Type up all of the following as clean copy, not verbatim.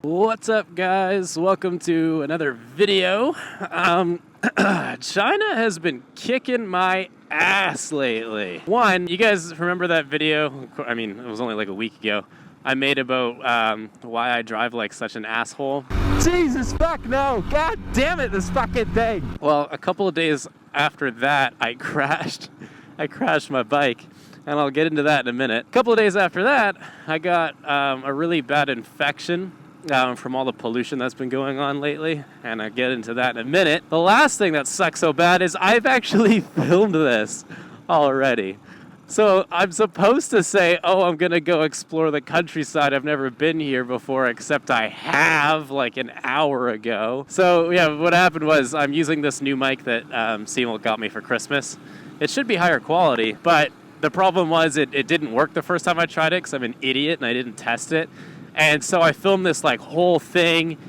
What's up, guys? Welcome to another video. China has been kicking my ass lately. One, you guys remember that video? I mean, it was only like a week ago. I made about why I drive like such an asshole. Jesus fuck no! God damn it, this fucking thing! Well, a couple of days after that, I crashed my bike. And I'll get into that in a minute. A couple of days after that, I got a really bad infection from all the pollution that's been going on lately. And I'll get into that in a minute. The last thing that sucks so bad is I've actually filmed this already. So I'm supposed to say, oh, I'm going to go explore the countryside. I've never been here before, except I have like an hour ago. So yeah, what happened was I'm using this new mic that Seymour got me for Christmas. It should be higher quality, but the problem was it didn't work the first time I tried it because I'm an idiot and I didn't test it. And so I filmed this like whole thing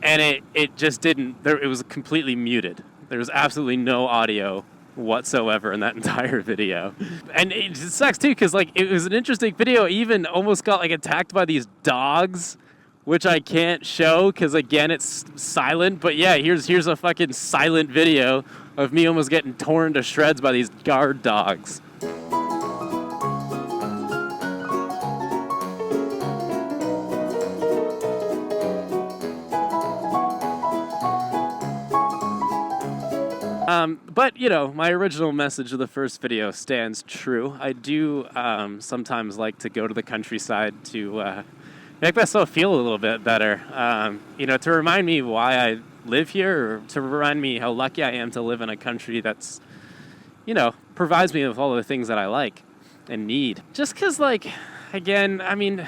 and it just didn't, it was completely muted. There was absolutely no audio whatsoever in that entire video. And it sucks too because like it was an interesting video. I even almost got like attacked by these dogs, which I can't show because again it's silent. But yeah, here's a fucking silent video of me almost getting torn to shreds by these guard dogs. But, you know, my original message of the first video stands true. I do sometimes like to go to the countryside to make myself feel a little bit better. You know, to remind me why I live here, or to remind me how lucky I am to live in a country that's, you know, provides me with all the things that I like and need. Just because, like, again, I mean,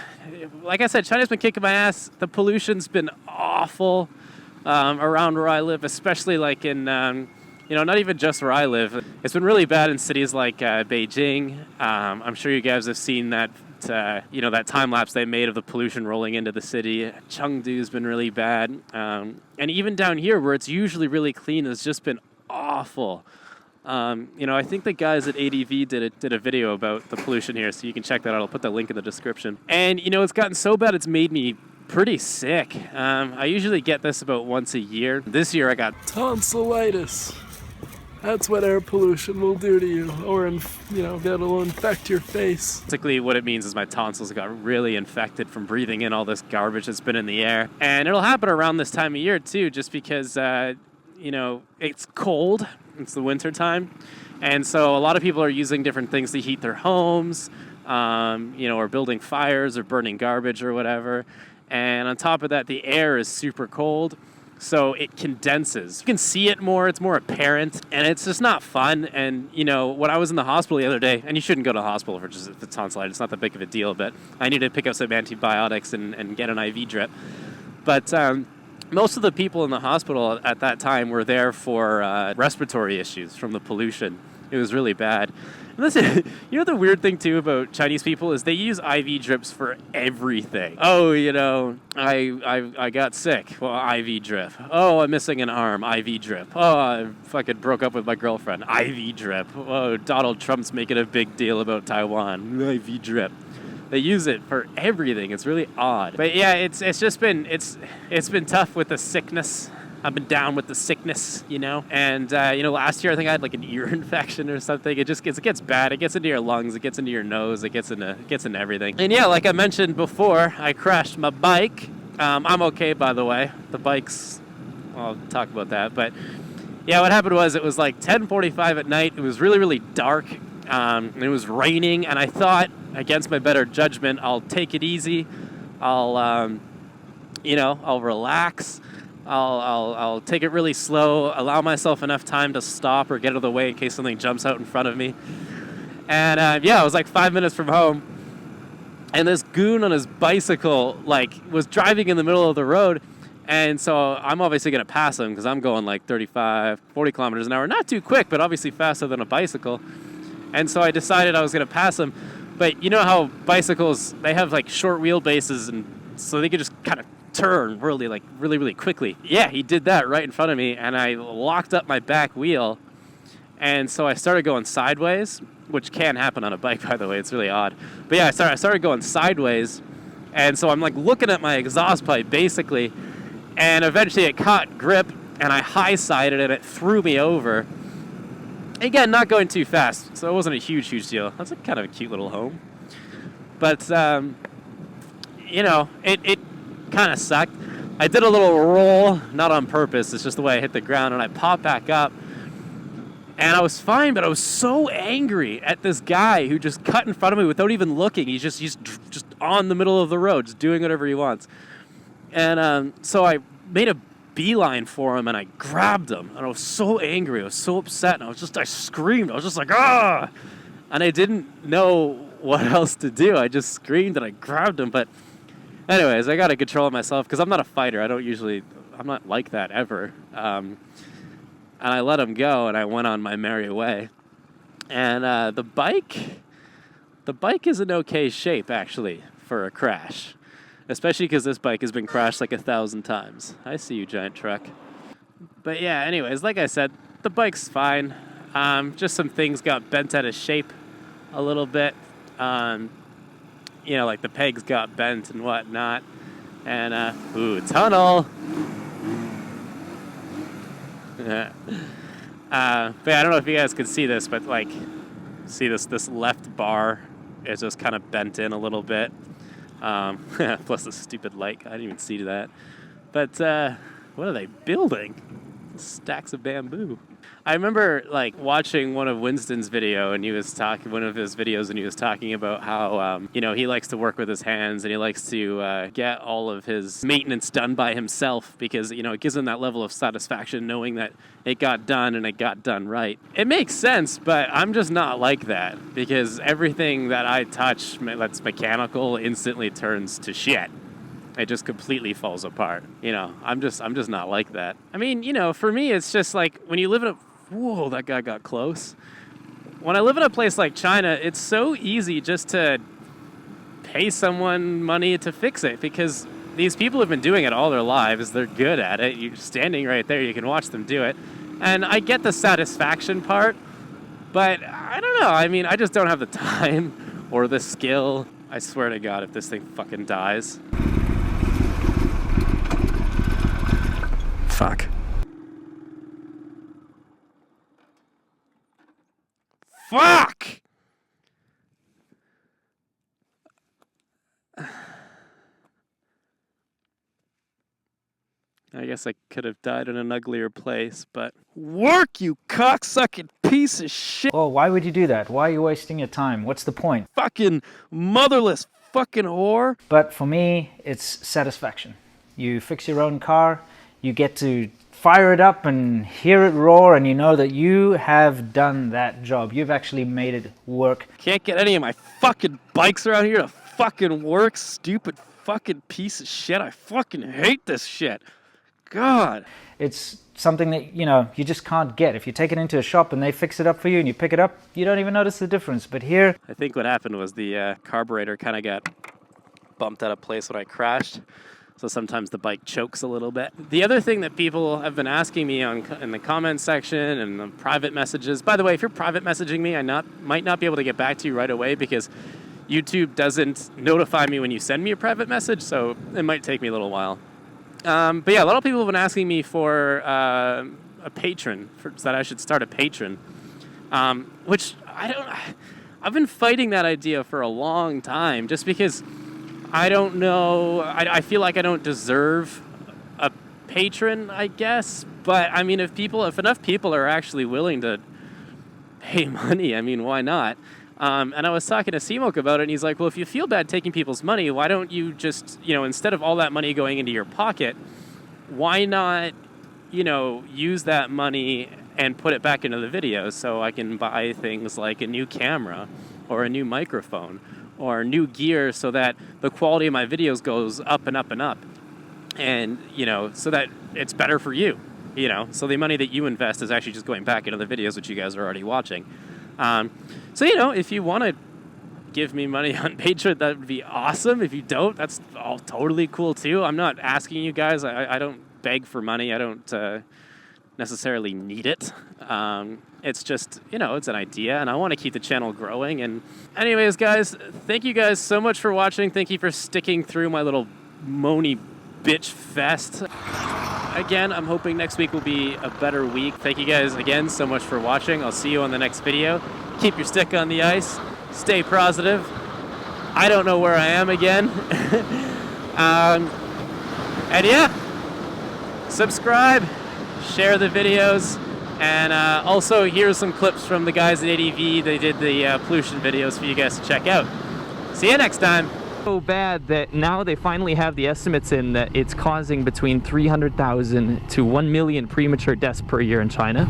like I said, China's been kicking my ass. The pollution's been awful around where I live, especially like in... you know, not even just where I live. It's been really bad in cities like Beijing. I'm sure you guys have seen that, you know, that time lapse they made of the pollution rolling into the city. Chengdu's been really bad. And even down here where it's usually really clean, it's just been awful. You know, I think the guys at ADV did a video about the pollution here, so you can check that out. I'll put that link in the description. And, you know, it's gotten so bad it's made me pretty sick. I usually get this about once a year. This year I got tonsillitis. That's what air pollution will do to you, or, you know, that'll infect your face. Basically what it means is my tonsils got really infected from breathing in all this garbage that's been in the air. And it'll happen around this time of year too, just because, you know, it's cold. It's the winter time. And so a lot of people are using different things to heat their homes, you know, or building fires or burning garbage or whatever. And on top of that, the air is super cold. So it condenses. You can see it more, it's more apparent, and it's just not fun. And, you know, when I was in the hospital the other day, and you shouldn't go to the hospital for just the tonsillitis, it's not that big of a deal, but I needed to pick up some antibiotics and get an IV drip. But most of the people in the hospital at that time were there for respiratory issues from the pollution. It was really bad. And listen, you know the weird thing too about Chinese people is they use IV drips for everything. Oh, you know, I got sick. Well, IV drip. Oh, I'm missing an arm. IV drip. Oh, I fucking broke up with my girlfriend. IV drip. Oh, Donald Trump's making a big deal about Taiwan. IV drip. They use it for everything. It's really odd. But yeah, it's just been it's been tough with the sickness. I've been down with the sickness, you know. And, you know, last year I think I had like an ear infection or something. It gets bad. It gets into your lungs. It gets into your nose. It gets into everything. And yeah, like I mentioned before, I crashed my bike. I'm okay, by the way. The bike's, I'll talk about that. But yeah, what happened was it was like 10:45 at night. It was really, really dark. It was raining. And I thought, against my better judgment, I'll take it easy. I'll, you know, I'll relax. I'll take it really slow, allow myself enough time to stop or get out of the way in case something jumps out in front of me. And yeah, I was like 5 minutes from home, and this goon on his bicycle like was driving in the middle of the road, and so I'm obviously going to pass him because I'm going like 35, 40 kilometers an hour. Not too quick, but obviously faster than a bicycle. And so I decided I was going to pass him. But you know how bicycles, they have like short wheelbases, and so they could just kind of turn really quickly. Yeah, he did that right in front of me, and I locked up my back wheel, and so I started going sideways, which can happen on a bike, by the way. It's really odd. But yeah, I started going sideways, And so I'm like looking at my exhaust pipe basically, and eventually it caught grip and I high-sided it. It threw me over. Again, not going too fast, so it wasn't a huge deal. That's a kind of a cute little home. But, you know, it kind of sucked. I did a little roll, not on purpose. It's just the way I hit the ground, and I popped back up. And I was fine, but I was so angry at this guy who just cut in front of me without even looking. He's just on the middle of the road, just doing whatever he wants. And so I made a beeline for him, and I grabbed him. And I was so angry. I was so upset. And I screamed. I was just like, ah! And I didn't know what else to do. I just screamed, and I grabbed him. But anyways, I got to control myself because I'm not a fighter. I'm not like that ever. And I let him go, and I went on my merry way. And the bike is in okay shape, actually, for a crash. Especially because this bike has been crashed like 1,000 times. I see you, giant truck. But yeah, anyways, like I said, the bike's fine. Just some things got bent out of shape a little bit. You know, like the pegs got bent and whatnot. And, ooh, tunnel! But I don't know if you guys can see this, but like, see this left bar is just kind of bent in a little bit. Plus the stupid light, I didn't even see that. But what are they building? Stacks of bamboo. I remember like watching one of Winston's video, and he was talking about how you know, he likes to work with his hands, and he likes to get all of his maintenance done by himself because, you know, it gives him that level of satisfaction knowing that it got done and it got done right. It makes sense, but I'm just not like that because everything that I touch that's mechanical instantly turns to shit. It just completely falls apart. You know, I'm just not like that. I mean, you know, for me, it's just like when you live in whoa, that guy got close. When I live in a place like China, it's so easy just to pay someone money to fix it because these people have been doing it all their lives. They're good at it. You're standing right there. You can watch them do it. And I get the satisfaction part, but I don't know. I mean, I just don't have the time or the skill. I swear to God, if this thing fucking dies. Fuck. Fuck! I guess I could have died in an uglier place, but work, you cocksucking piece of shit! Well, why would you do that? Why are you wasting your time? What's the point? Fucking motherless fucking whore! But for me, it's satisfaction. You fix your own car, you get to fire it up and hear it roar, and you know that you have done that job. You've actually made it work. Can't get any of my fucking bikes around here to fucking work, stupid fucking piece of shit. I fucking hate this shit. God. It's something that, you know, you just can't get. If you take it into a shop and they fix it up for you and you pick it up, you don't even notice the difference. But here, I think what happened was the carburetor kind of got bumped out of place when I crashed. So sometimes the bike chokes a little bit. The other thing that people have been asking me in the comments section and the private messages, by the way, if you're private messaging me, I might not be able to get back to you right away because YouTube doesn't notify me when you send me a private message, so it might take me a little while. But yeah, a lot of people have been asking me for a patron, that I should start a patron, which I've been fighting that idea for a long time just because I don't know. I feel like I don't deserve a patron, I guess. But I mean, if enough people are actually willing to pay money, I mean, why not? And I was talking to Simok about it, and he's like, well, if you feel bad taking people's money, why don't you just, you know, instead of all that money going into your pocket, why not, you know, use that money and put it back into the video so I can buy things like a new camera or a new microphone or new gear so that the quality of my videos goes up and up and up. And, you know, so that it's better for you, you know. So the money that you invest is actually just going back into the videos which you guys are already watching. So, you know, if you want to give me money on Patreon, that would be awesome. If you don't, that's all totally cool too. I'm not asking you guys. I don't beg for money. I don't necessarily need it. It's just, you know, it's an idea, and I want to keep the channel growing. And anyways, guys, thank you guys so much for watching. Thank you for sticking through my little moany bitch fest. Again, I'm hoping next week will be a better week. Thank you guys again so much for watching. I'll see you on the next video. Keep your stick on the ice. Stay positive. I don't know where I am again. And yeah, subscribe, share the videos, and also here's some clips from the guys at ADV. They did the pollution videos for you guys to check out. See you next time. So bad that now they finally have the estimates in that it's causing between 300,000 to 1 million premature deaths per year in China.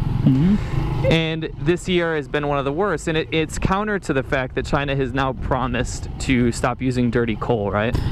And this year has been one of the worst, and it's counter to the fact that China has now promised to stop using dirty coal, right?